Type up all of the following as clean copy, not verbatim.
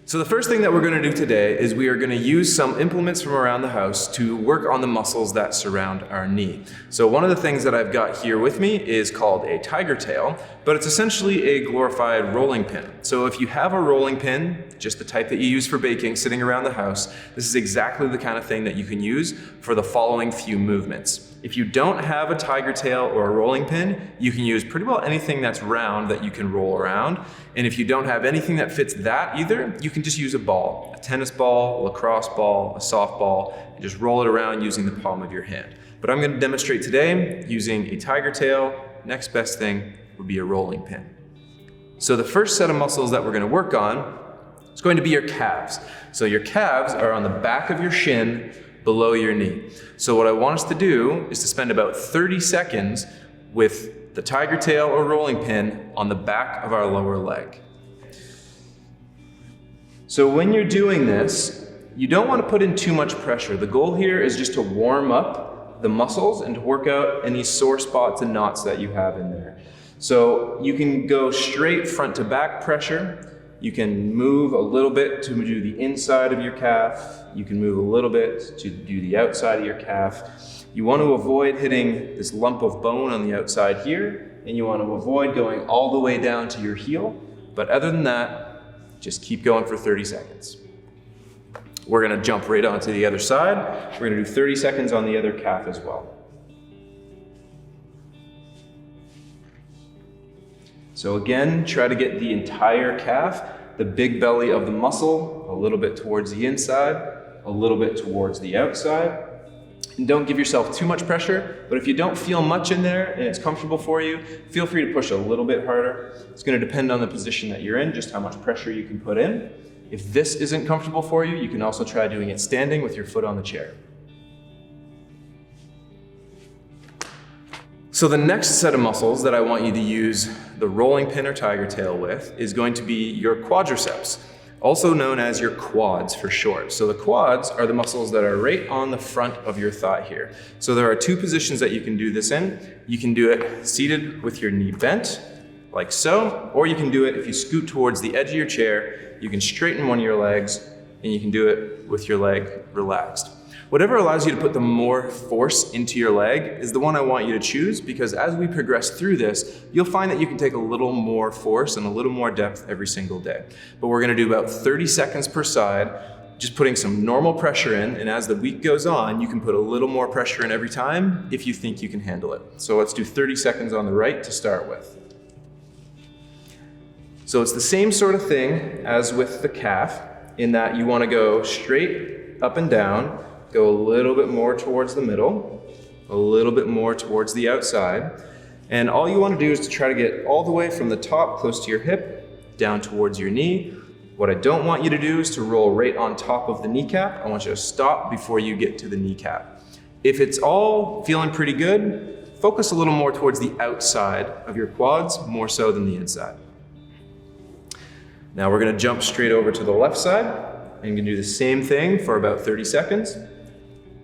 So the first thing that we're going to do today is we are going to use some implements from around the house to work on the muscles that surround our knee. So one of the things that I've got here with me is called a tiger tail, but it's essentially a glorified rolling pin. So if you have a rolling pin, just the type that you use for baking, sitting around the house, this is exactly the kind of thing that you can use for the following few movements. If you don't have a tiger tail or a rolling pin, you can use pretty well anything that's round that you can roll around. And if you don't have anything that fits that either, you can just use a ball, a tennis ball, a lacrosse ball, a softball, and just roll it around using the palm of your hand. But I'm going to demonstrate today using a tiger tail. Next best thing would be a rolling pin. So the first set of muscles that we're going to work on is going to be your calves. So your calves are on the back of your shin below your knee. So what I want us to do is to spend about 30 seconds with the tiger tail or rolling pin on the back of our lower leg. So when you're doing this, you don't want to put in too much pressure. The goal here is just to warm up the muscles and to work out any sore spots and knots that you have in there. So you can go straight front to back pressure. You can move a little bit to do the inside of your calf. You can move a little bit to do the outside of your calf. You want to avoid hitting this lump of bone on the outside here, and you want to avoid going all the way down to your heel. But other than that, just keep going for 30 seconds. We're going to jump right onto the other side. We're going to do 30 seconds on the other calf as well. So again, try to get the entire calf, the big belly of the muscle, a little bit towards the inside, a little bit towards the outside. And don't give yourself too much pressure, but if you don't feel much in there and it's comfortable for you, feel free to push a little bit harder. It's going to depend on the position that you're in, just how much pressure you can put in. If this isn't comfortable for you, you can also try doing it standing with your foot on the chair. So the next set of muscles that I want you to use the rolling pin or tiger tail with is going to be your quadriceps, also known as your quads for short. So the quads are the muscles that are right on the front of your thigh here. So there are two positions that you can do this in. You can do it seated with your knee bent, like so, or you can do it if you scoot towards the edge of your chair. You can straighten one of your legs, and you can do it with your leg relaxed. Whatever allows you to put the more force into your leg is the one I want you to choose, because as we progress through this, you'll find that you can take a little more force and a little more depth every single day. But we're gonna do about 30 seconds per side, just putting some normal pressure in, and as the week goes on, you can put a little more pressure in every time if you think you can handle it. So let's do 30 seconds on the right to start with. So it's the same sort of thing as with the calf, in that you wanna go straight up and down, go a little bit more towards the middle, a little bit more towards the outside. And all you want to do is to try to get all the way from the top close to your hip, down towards your knee. What I don't want you to do is to roll right on top of the kneecap. I want you to stop before you get to the kneecap. If it's all feeling pretty good, focus a little more towards the outside of your quads, more so than the inside. Now we're going to jump straight over to the left side. And you can do the same thing for about 30 seconds.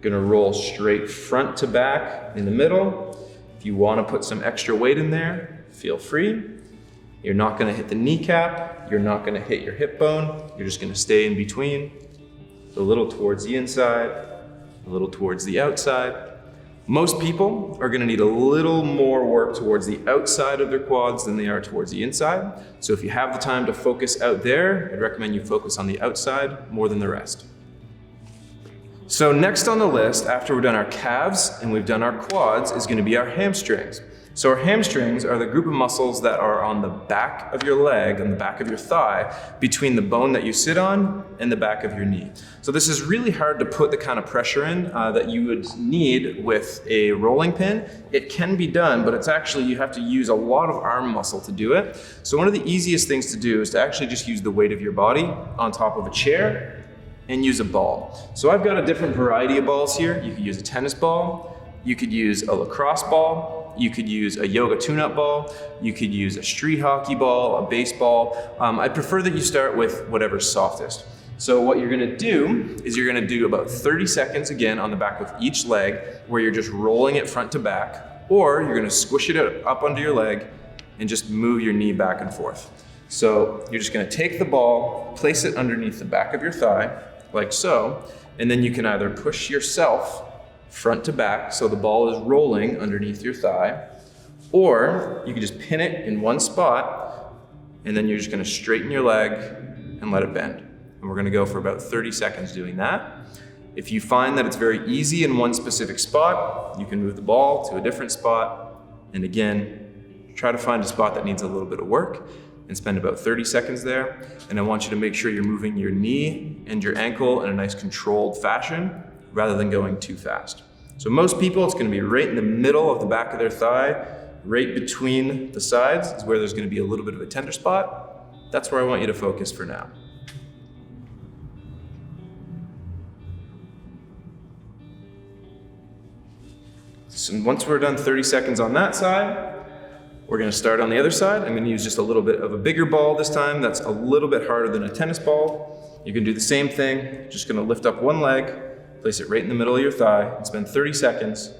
Gonna roll straight front to back in the middle. If you wanna put some extra weight in there, feel free. You're not gonna hit the kneecap, you're not gonna hit your hip bone, you're just gonna stay in between. A little towards the inside, a little towards the outside. Most people are gonna need a little more work towards the outside of their quads than they are towards the inside. So if you have the time to focus out there, I'd recommend you focus on the outside more than the rest. So next on the list, after we've done our calves and we've done our quads, is gonna be our hamstrings. So our hamstrings are the group of muscles that are on the back of your leg, on the back of your thigh, between the bone that you sit on and the back of your knee. So this is really hard to put the kind of pressure in that you would need with a rolling pin. It can be done, but it's actually, you have to use a lot of arm muscle to do it. So one of the easiest things to do is to actually just use the weight of your body on top of a chair and use a ball. So I've got a different variety of balls here. You could use a tennis ball, you could use a lacrosse ball, you could use a yoga tune-up ball, you could use a street hockey ball, a baseball. I prefer that you start with whatever's softest. So what you're gonna do is you're gonna do about 30 seconds again on the back of each leg, where you're just rolling it front to back, or you're gonna squish it up under your leg and just move your knee back and forth. So you're just gonna take the ball, place it underneath the back of your thigh, like so, and then you can either push yourself front to back so the ball is rolling underneath your thigh, or you can just pin it in one spot, and then you're just gonna straighten your leg and let it bend. And we're gonna go for about 30 seconds doing that. If you find that it's very easy in one specific spot, you can move the ball to a different spot, and again, try to find a spot that needs a little bit of work and spend about 30 seconds there. And I want you to make sure you're moving your knee and your ankle in a nice controlled fashion rather than going too fast. So most people, it's gonna be right in the middle of the back of their thigh, right between the sides is where there's gonna be a little bit of a tender spot. That's where I want you to focus for now. So once we're done 30 seconds on that side, we're gonna start on the other side. I'm gonna use just a little bit of a bigger ball this time that's a little bit harder than a tennis ball. You can do the same thing, just gonna lift up one leg, place it right in the middle of your thigh, and spend 30 seconds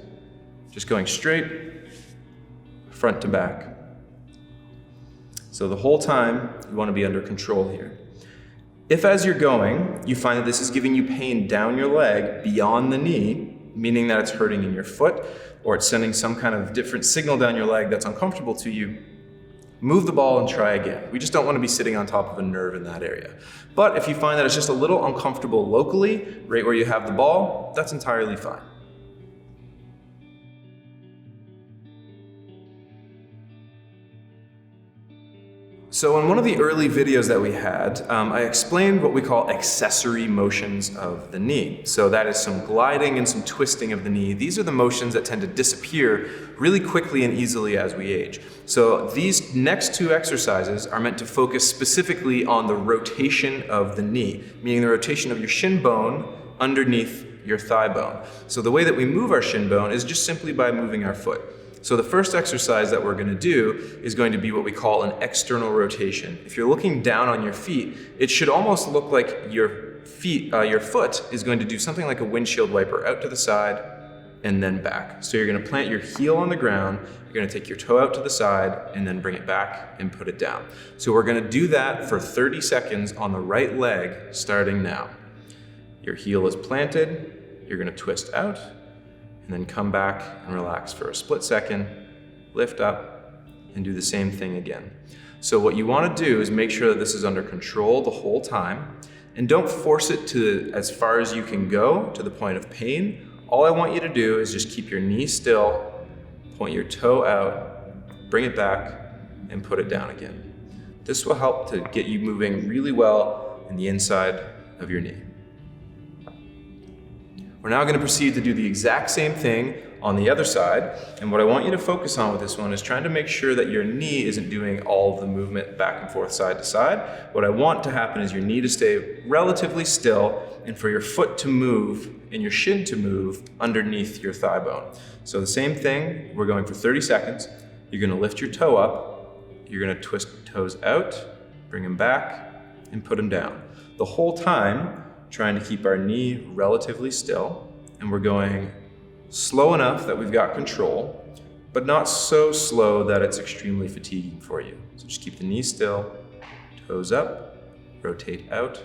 just going straight, front to back. So the whole time, you wanna be under control here. If as you're going, you find that this is giving you pain down your leg beyond the knee, meaning that it's hurting in your foot, or it's sending some kind of different signal down your leg that's uncomfortable to you, move the ball and try again. We just don't want to be sitting on top of a nerve in that area. But if you find that it's just a little uncomfortable locally, right where you have the ball, that's entirely fine. So in one of the early videos that we had, I explained what we call accessory motions of the knee. So that is some gliding and some twisting of the knee. These are the motions that tend to disappear really quickly and easily as we age. So these next two exercises are meant to focus specifically on the rotation of the knee, meaning the rotation of your shin bone underneath your thigh bone. So the way that we move our shin bone is just simply by moving our foot. So the first exercise that we're going to do is going to be what we call an external rotation. If you're looking down on your feet, it should almost look like your foot is going to do something like a windshield wiper out to the side and then back. So you're going to plant your heel on the ground, you're going to take your toe out to the side and then bring it back and put it down. So we're going to do that for 30 seconds on the right leg starting now. Your heel is planted, you're going to twist out, and then come back and relax for a split second, lift up, and do the same thing again. So what you want to do is make sure that this is under control the whole time, and don't force it to as far as you can go to the point of pain. All I want you to do is just keep your knee still, point your toe out, bring it back, and put it down again. This will help to get you moving really well in the inside of your knee. We're now going to proceed to do the exact same thing on the other side. And what I want you to focus on with this one is trying to make sure that your knee isn't doing all of the movement back and forth side to side. What I want to happen is your knee to stay relatively still and for your foot to move and your shin to move underneath your thigh bone. So the same thing, we're going for 30 seconds. You're going to lift your toe up. You're going to twist toes out, bring them back, and put them down. The whole time, trying to keep our knee relatively still, and we're going slow enough that we've got control, but not so slow that it's extremely fatiguing for you. So just keep the knee still, toes up, rotate out,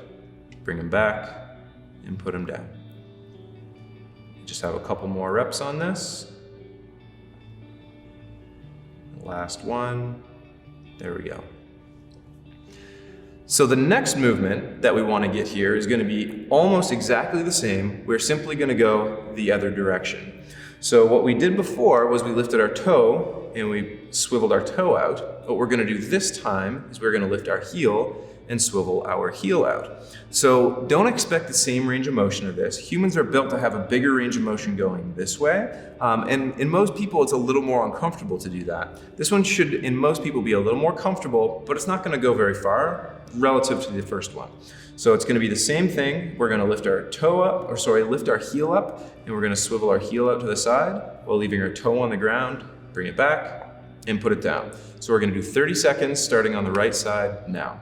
bring them back, and put them down. Just have a couple more reps on this. Last one, there we go. So the next movement that we want to get here is going to be almost exactly the same. We're simply going to go the other direction. So what we did before was we lifted our toe and we swiveled our toe out. What we're going to do this time is we're going to lift our heel and swivel our heel out. So don't expect the same range of motion of this. Humans are built to have a bigger range of motion going this way. And in most people, it's a little more uncomfortable to do that. This one should, in most people, be a little more comfortable, but it's not going to go very far relative to the first one. So it's going to be the same thing. We're going to lift our lift our heel up, and we're going to swivel our heel out to the side while leaving our toe on the ground, bring it back, and put it down. So we're going to do 30 seconds starting on the right side now.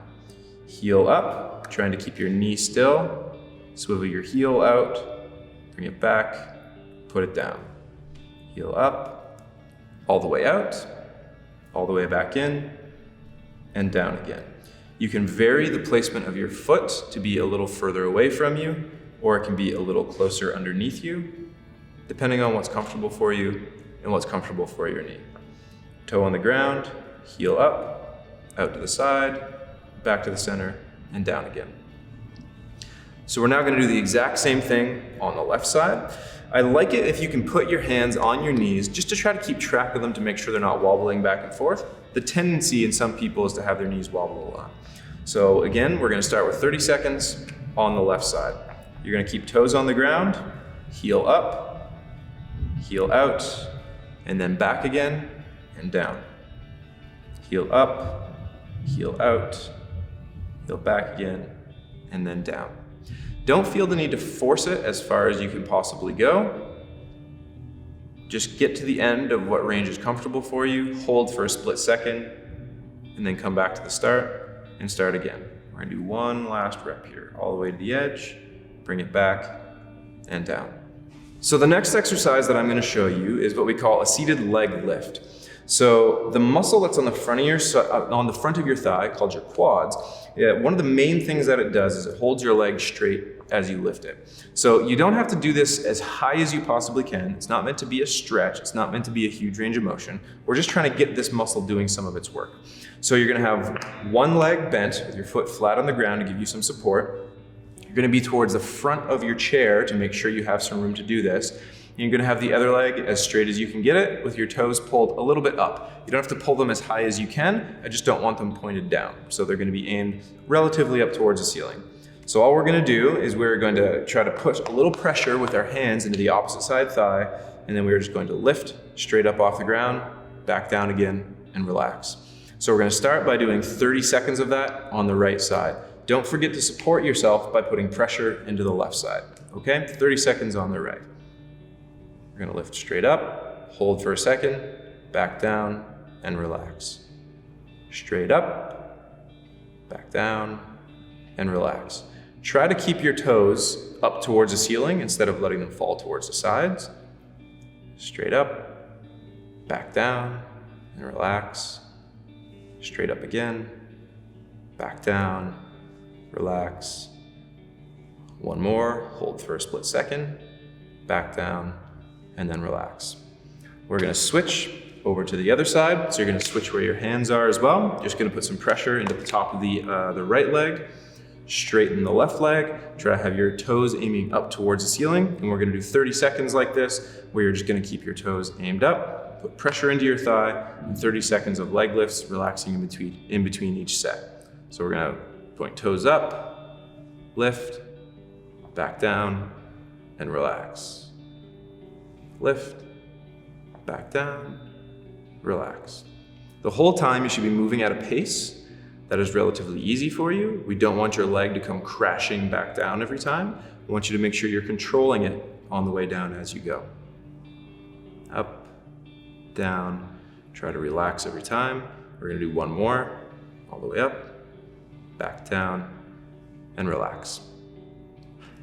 Heel up, trying to keep your knee still, swivel your heel out, bring it back, put it down. Heel up, all the way out, all the way back in, and down again. You can vary the placement of your foot to be a little further away from you, or it can be a little closer underneath you, depending on what's comfortable for you and what's comfortable for your knee. Toe on the ground, heel up, out to the side, back to the center, and down again. So we're now going to do the exact same thing on the left side. I like it if you can put your hands on your knees just to try to keep track of them to make sure they're not wobbling back and forth. The tendency in some people is to have their knees wobble a lot. So again, we're going to start with 30 seconds on the left side. You're going to keep toes on the ground, heel up, heel out, and then back again and down. Heel up, heel out, heel back again, and then down. Don't feel the need to force it as far as you can possibly go. Just get to the end of what range is comfortable for you, hold for a split second, and then come back to the start and start again. We're gonna do one last rep here, all the way to the edge, bring it back and down. So the next exercise that I'm gonna show you is what we call a seated leg lift. So the muscle that's on the front of your thigh, called your quads, one of the main things that it does is it holds your leg straight as you lift it. So you don't have to do this as high as you possibly can. It's not meant to be a stretch. It's not meant to be a huge range of motion. We're just trying to get this muscle doing some of its work. So you're gonna have one leg bent with your foot flat on the ground to give you some support. You're gonna be towards the front of your chair to make sure you have some room to do this. You're gonna have the other leg as straight as you can get it with your toes pulled a little bit up. You don't have to pull them as high as you can. I just don't want them pointed down. So they're gonna be aimed relatively up towards the ceiling. So all we're gonna do is we're going to try to push a little pressure with our hands into the opposite side thigh, and then we're just going to lift straight up off the ground, back down again, and relax. So we're gonna start by doing 30 seconds of that on the right side. Don't forget to support yourself by putting pressure into the left side, okay? 30 seconds on the right. We're gonna lift straight up, hold for a second, back down, and relax. Straight up, back down, and relax. Try to keep your toes up towards the ceiling instead of letting them fall towards the sides. Straight up, back down, and relax. Straight up again, back down, relax. One more, hold for a split second, back down, and then relax. We're gonna switch over to the other side. So you're gonna switch where your hands are as well. Just gonna put some pressure into the top of the right leg, straighten the left leg, try to have your toes aiming up towards the ceiling. And we're gonna do 30 seconds like this, where you're just gonna keep your toes aimed up, put pressure into your thigh, and 30 seconds of leg lifts, relaxing in between each set. So we're gonna point toes up, lift, back down, and relax. Lift, back down, relax. The whole time you should be moving at a pace that is relatively easy for you. We don't want your leg to come crashing back down every time. We want you to make sure you're controlling it on the way down as you go. Up, down, try to relax every time. We're gonna do one more, all the way up, back down, and relax.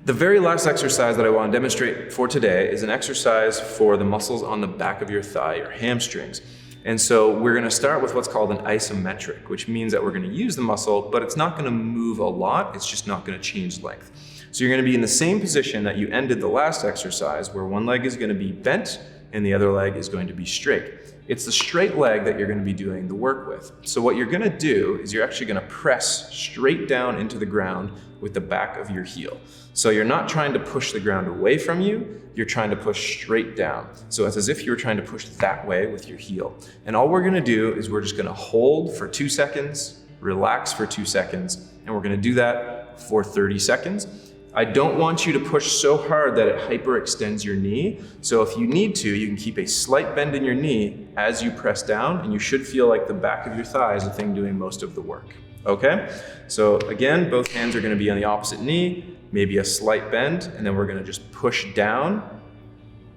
The very last exercise that I want to demonstrate for today is an exercise for the muscles on the back of your thigh, your hamstrings. And so we're going to start with what's called an isometric, which means that we're going to use the muscle, but it's not going to move a lot. It's just not going to change length. So you're going to be in the same position that you ended the last exercise, where one leg is going to be bent and the other leg is going to be straight. It's the straight leg that you're going to be doing the work with. So what you're going to do is you're actually going to press straight down into the ground with the back of your heel. So you're not trying to push the ground away from you, you're trying to push straight down. So it's as if you were trying to push that way with your heel. And all we're gonna do is we're just gonna hold for 2 seconds, relax for 2 seconds, and we're gonna do that for 30 seconds. I don't want you to push so hard that it hyperextends your knee. So if you need to, you can keep a slight bend in your knee as you press down, and you should feel like the back of your thigh is the thing doing most of the work. Okay? So again, both hands are gonna be on the opposite knee, maybe a slight bend, and then we're gonna just push down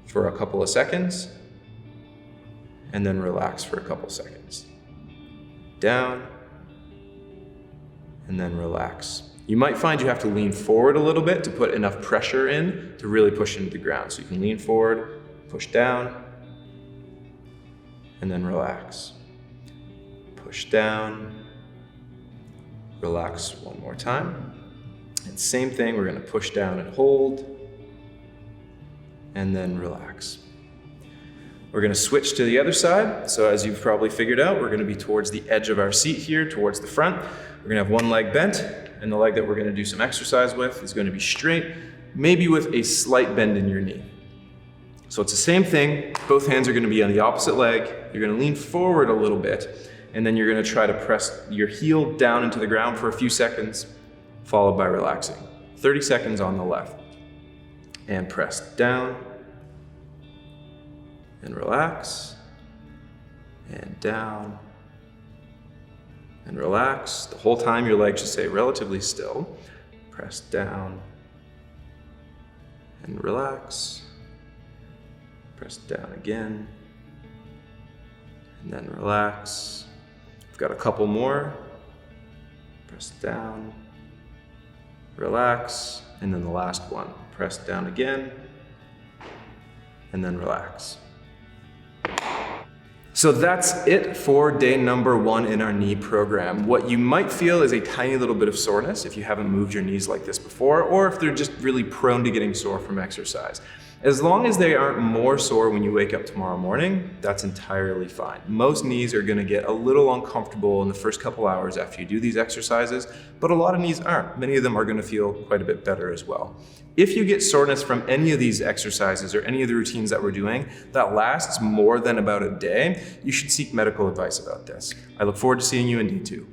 for a couple of seconds, and then relax for a couple seconds. Down, and then relax. You might find you have to lean forward a little bit to put enough pressure in to really push into the ground. So you can lean forward, push down, and then relax. Push down, relax one more time. And same thing, we're gonna push down and hold, and then relax. We're gonna switch to the other side. So as you've probably figured out, we're gonna be towards the edge of our seat here, towards the front. We're gonna have one leg bent, and the leg that we're gonna do some exercise with is gonna be straight, maybe with a slight bend in your knee. So it's the same thing. Both hands are gonna be on the opposite leg. You're gonna lean forward a little bit, and then you're gonna try to press your heel down into the ground for a few seconds, followed by relaxing. 30 seconds on the left. And press down, and relax, and down, and relax. The whole time your leg should stay relatively still. Press down, and relax. Press down again, and then relax. We've got a couple more. Press down, relax, and then the last one. Press down again, and then relax. So that's it for day number 1 in our knee program. What you might feel is a tiny little bit of soreness if you haven't moved your knees like this before, or if they're just really prone to getting sore from exercise. As long as they aren't more sore when you wake up tomorrow morning, that's entirely fine. Most knees are gonna get a little uncomfortable in the first couple hours after you do these exercises, but a lot of knees aren't. Many of them are gonna feel quite a bit better as well. If you get soreness from any of these exercises or any of the routines that we're doing that lasts more than about a day, you should seek medical advice about this. I look forward to seeing you in day 2.